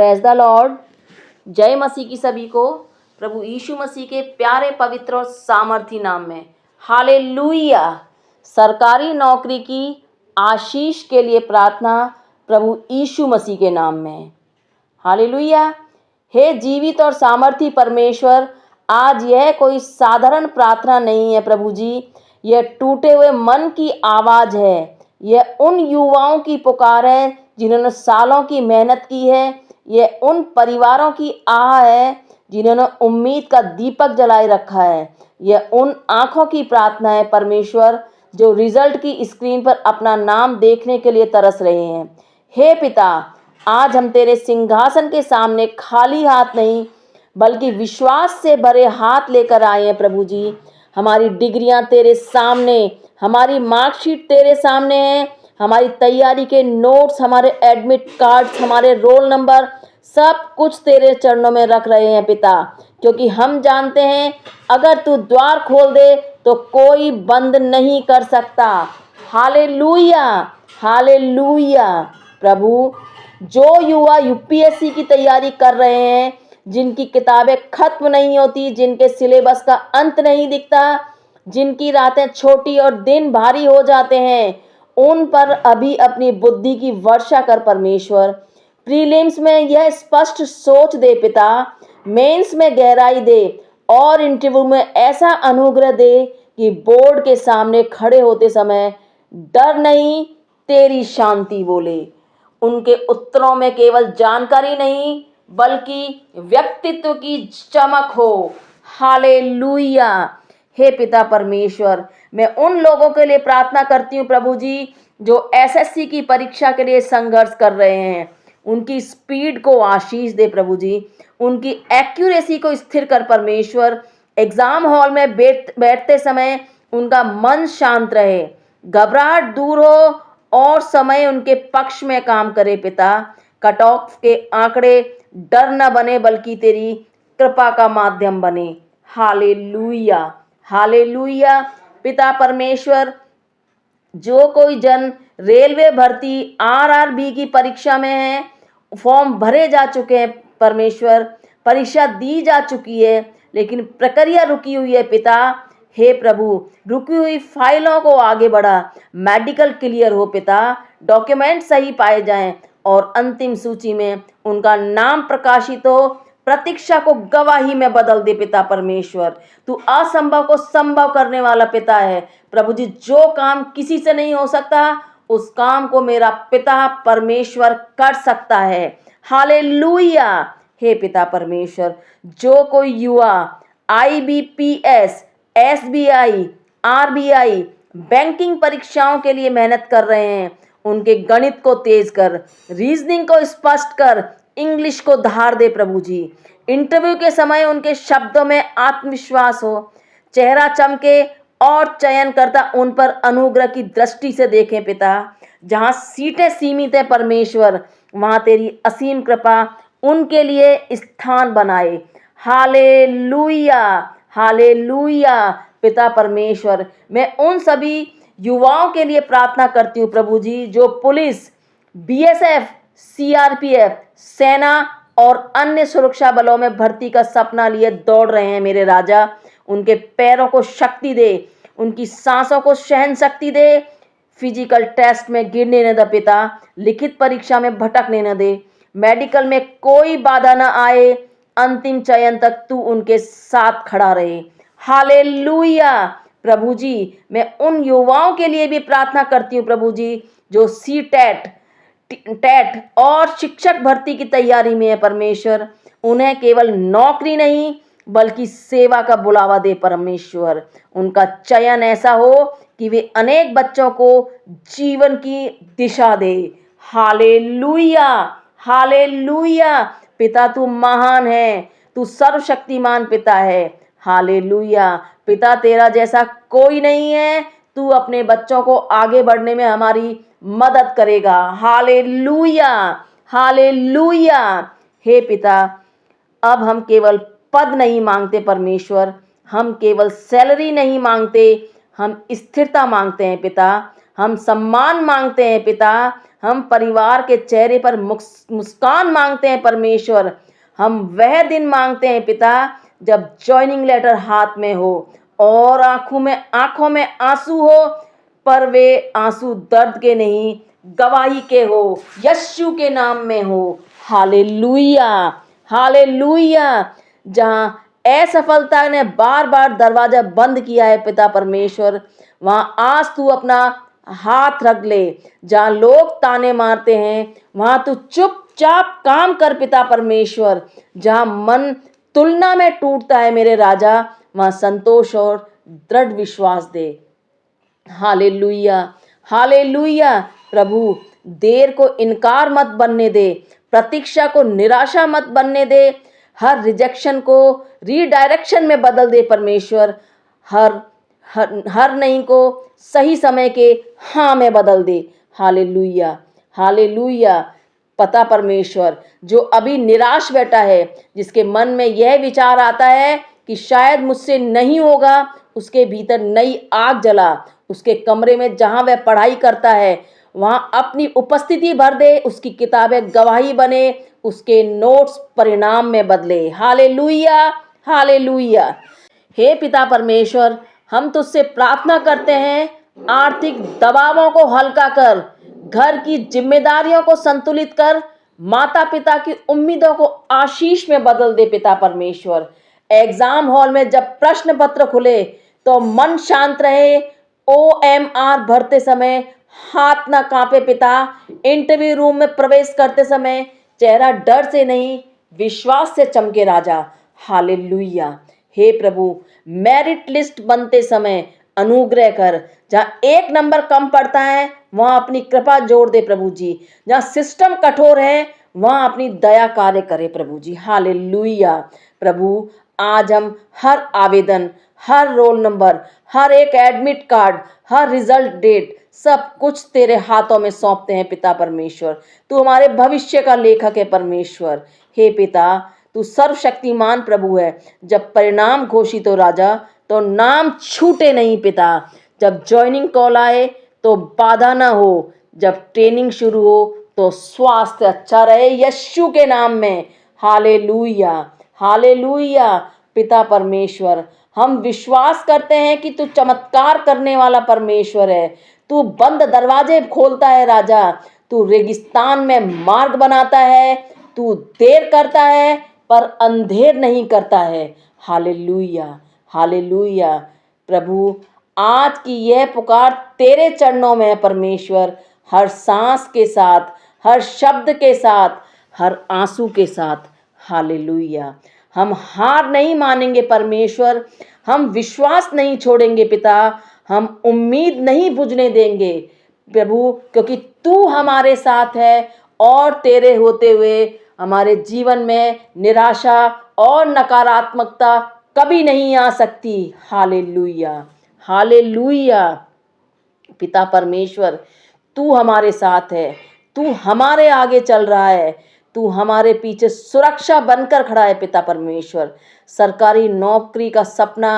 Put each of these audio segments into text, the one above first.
Praise the Lord. जय मसीह की सभी को प्रभु यीशु मसीह के प्यारे पवित्र और सामर्थी नाम में हालेलुया। सरकारी नौकरी की आशीष के लिए प्रार्थना प्रभु यीशु मसीह के नाम में हालेलुया। हे जीवित और सामर्थी परमेश्वर, आज यह कोई साधारण प्रार्थना नहीं है प्रभु जी, यह टूटे हुए मन की आवाज़ है। यह उन युवाओं की पुकार है जिन्होंने सालों की मेहनत की है। यह उन परिवारों की आह है जिन्होंने उम्मीद का दीपक जलाए रखा है। यह उन आंखों की प्रार्थना है परमेश्वर, जो रिजल्ट की स्क्रीन पर अपना नाम देखने के लिए तरस रहे हैं। हे पिता, आज हम तेरे सिंहासन के सामने खाली हाथ नहीं बल्कि विश्वास से भरे हाथ लेकर आए हैं प्रभु जी। हमारी डिग्रियां तेरे सामने, हमारी मार्कशीट तेरे सामने है, हमारी तैयारी के नोट्स, हमारे एडमिट कार्ड्स, हमारे रोल नंबर, सब कुछ तेरे चरणों में रख रहे हैं पिता, क्योंकि हम जानते हैं अगर तू द्वार खोल दे तो कोई बंद नहीं कर सकता। Hallelujah, hallelujah. प्रभु, जो युवा यूपीएससी की तैयारी कर रहे हैं, जिनकी किताबें खत्म नहीं होती, जिनके सिलेबस का अंत नहीं दिखता, जिनकी रातें छोटी और दिन भारी हो जाते हैं, उन पर अभी अपनी बुद्धि की वर्षा कर परमेश्वर। प्रीलिम्स में यह स्पष्ट सोच दे पिता, मेंस में गहराई दे और इंटरव्यू में ऐसा अनुग्रह दे कि बोर्ड के सामने खड़े होते समय डर नहीं, तेरी शांति बोले। उनके उत्तरों में केवल जानकारी नहीं बल्कि व्यक्तित्व की चमक हो। हालेलुया। हे पिता परमेश्वर, मैं उन लोगों के लिए प्रार्थना करती हूँ प्रभु जी, जो एसएससी की परीक्षा के लिए संघर्ष कर रहे हैं। उनकी स्पीड को आशीष दे प्रभु जी, उनकी एक्यूरेसी को स्थिर कर परमेश्वर। एग्जाम हॉल में बैठते समय उनका मन शांत रहे, घबराहट दूर हो और समय उनके पक्ष में काम करे पिता। कट ऑफ के आंकड़े डर न बने बल्कि तेरी कृपा का माध्यम बने। Hallelujah, hallelujah. पिता परमेश्वर, जो कोई जन रेलवे भर्ती आरआरबी की परीक्षा में है, फॉर्म भरे जा चुके हैं परमेश्वर, परीक्षा दी जा चुकी है लेकिन प्रक्रिया रुकी हुई है पिता। हे प्रभु, रुकी हुई फाइलों को आगे बढ़ा, मेडिकल क्लियर हो पिता, डॉक्यूमेंट सही पाए जाएं और अंतिम सूची में उनका नाम प्रकाशित हो। प्रतीक्षा को गवाही में बदल दे पिता परमेश्वर। तू असंभव को संभव करने वाला पिता है प्रभु जी। जो काम किसी से नहीं हो सकता, उस काम को मेरा पिता परमेश्वर कर सकता है। हालेलुया। हे पिता परमेश्वर, जो कोई युवा आईबीपीएस, एसबीआई, आरबीआई, बैंकिंग परीक्षाओं के लिए मेहनत कर रहे हैं, उनके गणित को तेज कर, रीजनिंग को स्पष्ट कर, इंग्लिश को धार दे प्रभु जी। इंटरव्यू के समय उनके शब्दों में आत्मविश्वास हो, चेहरा चमके और चयनकर्ता उन पर अनुग्रह की दृष्टि से देखें पिता। जहाँ सीटें सीमित है परमेश्वर, वहाँ तेरी असीम कृपा उनके लिए स्थान बनाए। Hallelujah, hallelujah. पिता परमेश्वर, मैं उन सभी युवाओं के लिए प्रार्थना करती हूँ प्रभु जी, जो पुलिस, बीएसएफ, सीआरपीएफ, सेना और अन्य सुरक्षा बलों में भर्ती का सपना लिए दौड़ रहे हैं। मेरे राजा, उनके पैरों को शक्ति दे, उनकी सांसों को सहन शक्ति दे, फिजिकल टेस्ट में गिरने न दे पिता, लिखित परीक्षा में भटकने न दे, मेडिकल में कोई बाधा न आए, अंतिम चयन तक तू उनके साथ खड़ा रहे। हालेलुया। प्रभु जी, मैं उन युवाओं के लिए भी प्रार्थना करती हूँ प्रभु जी, जो सी टेट और शिक्षक भर्ती की तैयारी में है परमेश्वर। उन्हें केवल नौकरी नहीं बल्कि सेवा का बुलावा दे परमेश्वर। उनका चयन ऐसा हो कि वे अनेक बच्चों को जीवन की दिशा दे। Hallelujah, hallelujah. पिता, तू महान है, तू सर्वशक्तिमान पिता है। हालेलुया। पिता, तेरा जैसा कोई नहीं है। तू अपने बच्चों को आगे बढ़ने में हमारी मदद करेगा। Hallelujah, hallelujah. हे पिता, अब हम केवल पद नहीं मांगते परमेश्वर, हम केवल सैलरी नहीं मांगते, हम स्थिरता मांगते हैं पिता, हम सम्मान मांगते हैं पिता, हम परिवार के चेहरे पर मुस्कान मांगते हैं परमेश्वर। हम वह दिन मांगते हैं पिता जब जॉइनिंग लेटर हाथ में हो और आंखों में आंसू हो, पर वे आंसू दर्द के नहीं, गवाही के हो, यीशु के नाम में हो। Hallelujah, hallelujah. जहां असफलता ने बार बार दरवाजा बंद किया है पिता परमेश्वर, वहां आज तू अपना हाथ रख ले। जहां लोग ताने मारते हैं वहां तू चुपचाप काम कर पिता परमेश्वर। जहां मन तुलना में टूटता है मेरे राजा, वहां संतोष और दृढ़ विश्वास दे। Hallelujah, hallelujah. प्रभु, देर को इनकार मत बनने दे, प्रतीक्षा को निराशा मत बनने दे, हर रिजेक्शन को रीडायरेक्शन में बदल दे परमेश्वर। हर हर हर नहीं को सही समय के हाँ में बदल दे। Hallelujah, hallelujah. पता परमेश्वर, जो अभी निराश बैठा है, जिसके मन में यह विचार आता है कि शायद मुझसे नहीं होगा, उसके भीतर नई आग जला। उसके कमरे में जहां वह पढ़ाई करता है वहां अपनी उपस्थिति भर दे। उसकी किताबें गवाही बने, उसके नोट्स परिणाम में बदले। Hallelujah, hallelujah. हे पिता परमेश्वर, हम तुझसे प्रार्थना करते हैं, आर्थिक दबावों को हल्का कर, घर की जिम्मेदारियों को संतुलित कर, माता पिता की उम्मीदों को आशीष में बदल दे पिता परमेश्वर। एग्जाम हॉल में जब प्रश्न पत्र खुले तो मन शांत रहे, OMR भरते समय हाथ ना कांपे पिता। इंटरव्यू रूम में प्रवेश करते समय चेहरा डर से नहीं विश्वास से चमके राजा। हालेलुया। हे प्रभु, मेरिट लिस्ट बनते समय अनुग्रह कर। जहाँ 1 नंबर कम पड़ता है वहाँ अपनी कृपा जोड़ दे प्रभु जी। जहाँ सिस्टम कठोर है वहाँ अपनी दया कार्य करे प्रभु जी। हालेलुया। प्रभु, आज हम हर आवेदन, हर रोल नंबर, हर एक एडमिट कार्ड, हर रिजल्ट डेट, सब कुछ तेरे हाथों में सौंपते हैं पिता परमेश्वर। तू हमारे भविष्य का लेखक है परमेश्वर। हे पिता, तू सर्वशक्तिमान प्रभु है। जब परिणाम घोषित हो राजा तो नाम छूटे नहीं पिता। जब ज्वाइनिंग कॉल आए तो बाधा ना हो, जब ट्रेनिंग शुरू हो तो स्वास्थ्य अच्छा रहे यीशु के नाम में। Hallelujah, hallelujah. पिता परमेश्वर, हम विश्वास करते हैं कि तू चमत्कार करने वाला परमेश्वर है। तू बंद दरवाजे खोलता है राजा। तू रेगिस्तान में मार्ग बनाता है। तू देर करता है पर अंधेर नहीं करता है। Hallelujah, hallelujah. प्रभु, आज की यह पुकार तेरे चरणों में है परमेश्वर। हर सांस के साथ, हर शब्द के साथ, हर आंसू के साथ। हालेलुया। हम हार नहीं मानेंगे परमेश्वर, हम विश्वास नहीं छोड़ेंगे पिता, हम उम्मीद नहीं बुझने देंगे प्रभु, क्योंकि तू हमारे साथ है और तेरे होते हुए हमारे जीवन में निराशा और नकारात्मकता कभी नहीं आ सकती। Hallelujah, hallelujah. पिता परमेश्वर, तू हमारे साथ है, तू हमारे आगे चल रहा है, तू हमारे पीछे सुरक्षा बनकर खड़ा है पिता परमेश्वर। सरकारी नौकरी का सपना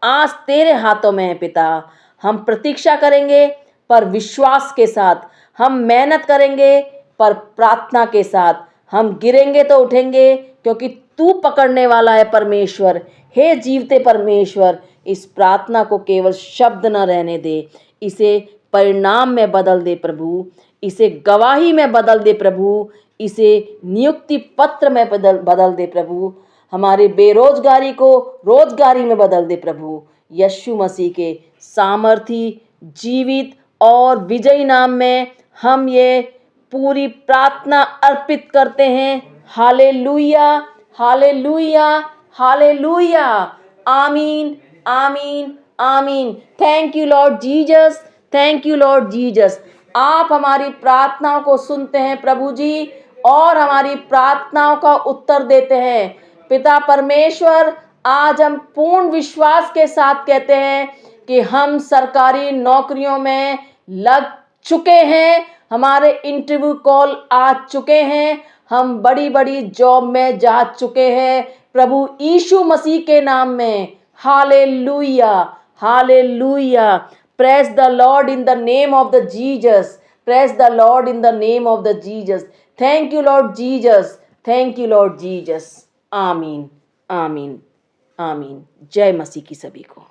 आज तेरे हाथों में है पिता। हम प्रतीक्षा करेंगे पर विश्वास के साथ, हम मेहनत करेंगे पर प्रार्थना के साथ। हम गिरेंगे तो उठेंगे क्योंकि तू पकड़ने वाला है परमेश्वर। हे जीवते परमेश्वर, इस प्रार्थना को केवल शब्द न रहने दे, इसे परिणाम में बदल दे प्रभु, इसे गवाही में बदल दे प्रभु, इसे नियुक्ति पत्र में बदल दे प्रभु। हमारी बेरोजगारी को रोजगारी में बदल दे प्रभु। यीशु मसीह के सामर्थी, जीवित और विजयी नाम में हम ये पूरी प्रार्थना अर्पित करते हैं। Hallelujah, hallelujah, hallelujah. आमीन, आमीन, आमीन। Thank you Lord Jesus, thank you Lord Jesus. आप हमारी प्रार्थनाओं को सुनते हैं प्रभु जी और हमारी प्रार्थनाओं का उत्तर देते हैं पिता परमेश्वर। आज हम पूर्ण विश्वास के साथ कहते हैं कि हम सरकारी नौकरियों में लग चुके हैं, हमारे इंटरव्यू कॉल आ चुके हैं, हम बड़ी बड़ी जॉब में जा चुके हैं प्रभु यीशु मसीह के नाम में। Hallelujah, hallelujah. Praise the Lord in the name of the Jesus. Press the Lord in the name of the Jesus. Thank you Lord Jesus, thank you Lord Jesus. आमीन, आमीन, आमीन। जय मसीह की सभी को।